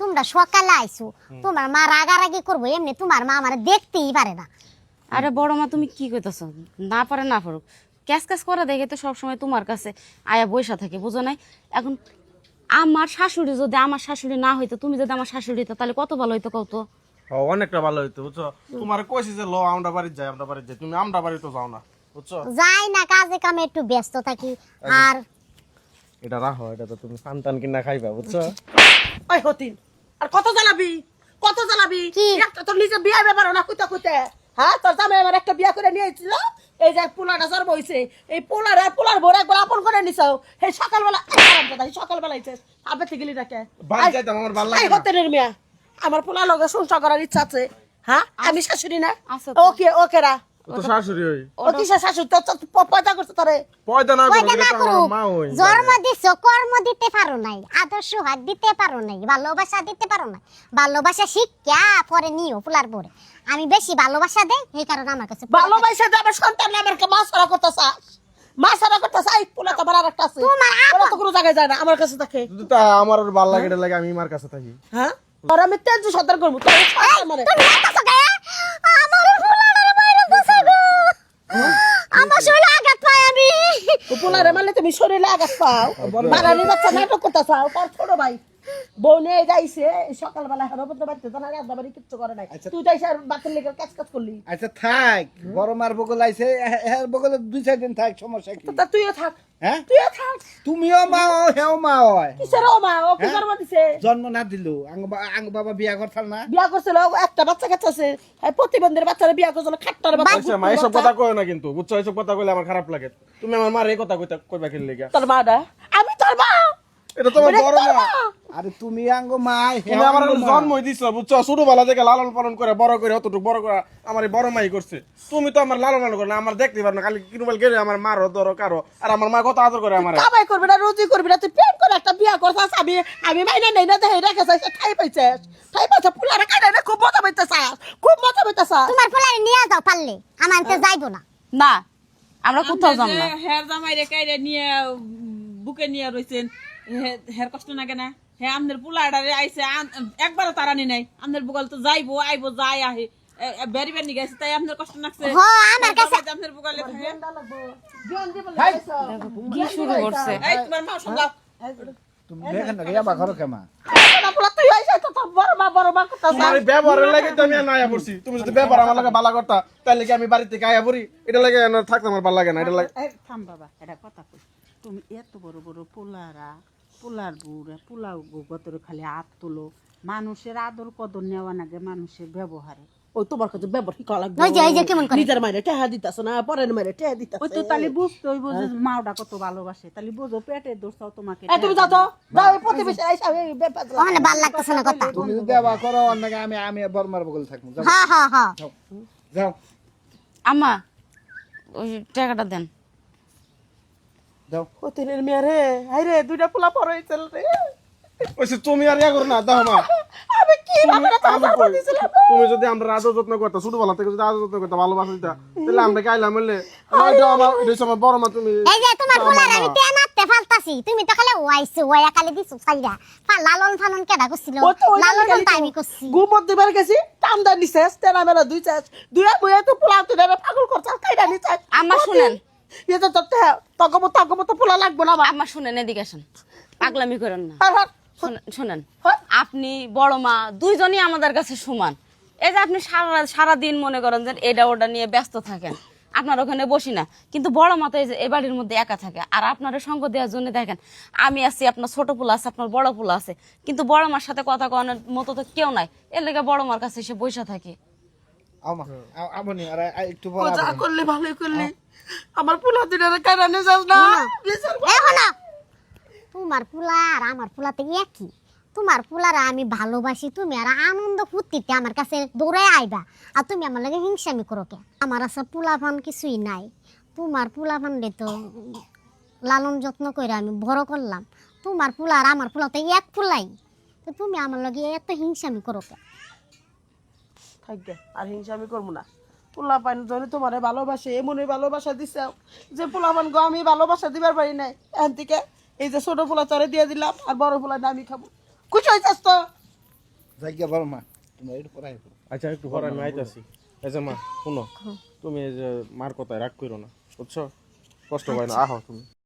তোমরা সকালে আইছো, তোমার মা রাগারাগি করবো, এমনি তোমার মা আমার দেখতেই পারে না। আরে বড় মা তুমি কি কইতাছ? না পারে না পারুক, ক্যাশ ক্যাশ করা দেখে তো সবসময় তোমার কাছে আয়া বইসা থাকে, বুঝো নাই? এখন আমার শাশুড়ি যদি আমার শাশুড়ি না হইতো, তুমি যদি আমার শাশুড়ি হইতো, তাহলে কত ভালো হইতো কত। অনেকটা ভালো হইতো বুঝছো। তোমার কইছি যে লো আমরা বাড়ি যাই, তুমি আমরা বাড়ি তো যাও না বুঝছো। যাই না, কাজে কামে একটু ব্যস্ত থাকি। আর এটা রাখো, এটা তো তুমি সন্তান কিনা খাইবা বুঝছো। ওই হতিন আর কত জ্বালাবি, কত জ্বালাবি? কি? একটা তোর নিজে বিয়ে ব্যাপার না কইতে কইতে, হ্যাঁ তোর জামাই আমার একটা বিয়ে করে নিয়ে এসেছিল, এই যে পোলাটা জন্ম হইছে, এই পোলার বড় একবার আপন করে নিছাও, এই সকালবেলা সকালবেলা হইছে আবে থেকে গেলি ডাকে বাড়ি যাইতাম, আমার ভালো লাগে এই না। হতেনের মিয়া আমার পোলার লগে সংসার করার ইচ্ছা আছে, হ্যাঁ আমি শাশুড়ি না? আচ্ছা তো। ওকে ওকেরা ও তো শাশুড়ি হই, ও কিসের শাশুড়ি? তোর পয়দা করছে তারে পয়দা না কয়টা করলে না তো করো, আমার মা হই। জন্ম দিছো, কর্ম দিতে পারো নাই, আদর্শ হাত দিতে পারো নাই, ভালোবাসা দিতে পারো না। ভালোবাসা শিক্ষা পরে নিও ফুলার পরে। আমি বেশি ভালোবাসা দেই, এই কারণে আমার কাছে ভালোবাসা দিয়ে আমার সন্তান আমাকে মাছরা করতেছে, মাছরা করতেছে। এই পোলা তো আমার একটা আছে, তোমার পোলা তো কোনো জায়গায় যায় না, আমার কাছে থাকে, যদি তা আমার ভালো লাগে, এটা লাগে আমি মার কাছে থাকি। হ্যাঁ? আর আমি তেজ সর্দার করবো তোর মানে তুমি মারতাছো কে? আমার ফুলার বাইরে বসে গো, আমার শরীরে আঘাত পাই আমি। পোলারে মারলে তুমি শরীরে আঘাত পাও, মারানি বাচ্চা নাটক করতেছ। তোর ছোট ভাই বউ নিয়ে যাইছে সকালবেলা, হরবত বাড়তে জানা রাত বাড়ি কিচ্ছু করে নাই, তুই যাইছে আর বাচ্চার লেগে কাজ কাজ করলি। আচ্ছা থাক, বড় মার বগল আইছে, এর বগলে 2-4 দিন থাক, সমস্যা কি? তা তুইও থাক, হ্যাঁ তুইও থাক। তুমিও মা হেও মা হয়, কিসের ও মা? ও কি জন্ম দিছে? জন্ম না দিল আঙ্গ বাবা বিয়া করতাল না? বিয়া করছিল, একটা বাচ্চা কাচ্চা আছে, প্রতিবন্ধীর বাচ্চারা বিয়া করছিল, খাট্টার বাচ্চা। আচ্ছা মা এসব কথা কয় না কিন্তু বুঝছো, এসব কথা কইলে আমার খারাপ লাগে। তুমি আমার মার এই কথা কইবা কি লাগা? তোর মা না, আমি তোর মা। এটা তোমার বড় মা। আরে তুমি আঙ্গ মা, তুমি আমার জন্মই দিছো বুঝছো, ছোটবেলা থেকে লালন পালন করে বড় করে অতটুকু বড় করে আমার এই বড় মাই করছে। তুমি তো আমার লালন পালন করে না, আমার দেখতে পারো না, খালি কিনুবাল গেলে আমার মারো ধরো কারো, আর আমার মা কত আদর করে আমার। কামাই করবি না, রুজি করবি না, তুই প্রেম করে একটা বিয়া করছিস। আমি মাইনে নেই না, দেখে রেখে যাইছে, ঠাই পাইছিস, ঠাই পাইছে, পুলারে কাটে না, খুব মজা পাইতেছ, খুব মজা পাইতেছ। তোমার ফুলারে নিয়ে যাও পারলে, আমার আনতে যাইবো না। না, আমরা কোথাও যাব না। হের জামাই রে কাইরে নিয়ে বুকে নিয়ে রইছেন, হের কষ্ট লাগে না? হ্যাঁ আমনের পুলাডারে আইছে, একবারও তারানি নাই, আমনের বুকাল তো যাইবো আইবো যাই আহে বেরি বেরি গেছে, তাই আপনার কষ্ট লাগছে? আমার কাছে আপনার বুকালে থাকে কি শুরু করছে? এই তোমার মা শুনলাও তুমি দেখেন না ইয়া বা ঘর কেমা? তুই আইসা তো তোর বড় মা কথা তোমার এই ব্যবহারের লাগে তো আমি আর না আয়া পড়ছি। তুমি যদি ব্যবহার আমার লাগে ভালো করতা, তাহলে কি আমি বাড়ি থেকে আয়া পড়ি? এটা লাগে না থাকতে আমার ভালো লাগে না, এটা লাগে। থাম বাবা, এটা কথা কই। তুমি এত বড় বড় পোলার বুড়া পোলাও গতরে খালি হাত তুলো, মানুষের আদর কদর নেওয়া নাগে মানুষের ব্যবহারে। ওই তোমার কাছে ব্যবহার কি করা লাগবে? ওই যে কেমন করে নিজের মাইরে টেহা দিতাছ না, পরের মাইরে টেহা দিতাছ। ওই তো তাহলে বুঝতে হইব যে মাওটা কত ভালোবাসে, তাহলে বুঝো পেটের দোষ তাও তোমাকে। তুমি যাও তো, যাও এই প্রতিবেশী আইসা এই ব্যাপার ওখানে ভাল লাগতেছে না কথা। তুমি যদি আবা করো অন্যকে আমি বড় মার বগল থাকবো। যাও হ্যাঁ হ্যাঁ হ্যাঁ, যাও আম্মা ওই টাকাটা দেন। যাও। হতিনের মেয়ে রে, হাই রে, দুইটা পোলা পর হয়েছিল রে। ওইসে তুমি আর ইয়া করো না, দাও মা। আমি কি ভাবে আমি তোমার কই, দিছিলাম? তুমি যদি আমরা আদর যত্ন করতা, ছোটবেলা থেকে যদি আদর যত্ন করতা, ভালোবাসা দিতা, তাহলে আমরা কাইলা বললে আমার বড় মা। তুমি এই যে তোমার ফুলারে আমি তে মারতে ফালতাছি, তুমি তো খালি ওয়াইছে ওয়া খালি দিছো সাইরা। লালন ফানন কেডা করছিল? লালন ফানন তো আমি করছি। গুমত দিবার গেছি, টামদা নিছেস, তেনা মেলা দুই চাস, দুইয়া বইয়া তো পোলা তুই পাগল করছাস, কাইরা নিছাস। আম্মা শুনেন, ইয়ে তো তোর তগমত পোলা লাগবো না আমার। আম্মা শুনেন, এদিকে আসেন, পাগলামি করেন না। আর হাট, শুনেন, হ্যাঁ? আপনি বড় মা দুইজনই আমাদের কাছে সমান। এই যে আপনি সারা দিন মনে করেন যে এটা ওটা নিয়ে ব্যস্ত থাকেন, আপনার ওখানে বসি না, কিন্তু বড় মা তো এই যে এই বাড়ির মধ্যে একা থাকে। আর আপনার সঙ্গ দেওয়ার জন্য দেখেন আমি আছি, আপনার ছোট পোলা আছে, আপনার বড় পোলা আছে, কিন্তু বড় মার সাথে কথা কওয়ানোর মতো তো কেউ নাই। এর লেগে বড় মার কাছে এসে বসে থাকে। আমা আমনি আর একটু পর যা করলি ভালোই করলি, আমার পোলা দিনের কাইরা নিয়ে যাস না। এখন না, তোমার ফুলা আর আমার ফুলাতে একই। তোমার ফুলারা আমি ভালোবাসি, তুমি আর আনন্দ ফুর্তিতে আমার কাছে দৌড়ে আইবা, আর তুমি আমার লাগে হিংসামি করো কে? আমার আছে পোলাপান কিছুই নাই। তোমার পোলাপান রে তো লালন যত্ন করে আমি বড় করলাম। তোমার ফুলা আর আমার ফুলাতে এক ফুলাই, তো তুমি আমার লাগে এত হিংসামি করো কে? থাকবে আর হিংসা আমি করবো না। পোলা পান ধরে তোমারে ভালোবাসে, এমনই ভালোবাসা দিছে যে পোলা পান গো আমি ভালোবাসা দিবার পারি নাই। এখান থেকে এই যে ছোট পোলা চরে দিয়ে দিলাম, আর বড় পোলা আমি খাবো। খুশি হইতাস তো? জায়গা বড় মা তোমরা একটু পড়াই করো। আচ্ছা একটু পরে আমি আইতাছি। এই যে মা শুনো, তুমি এই যে মার কথায় রাগ করো না, বুঝছো? কষ্ট হয় না, আহো তুমি।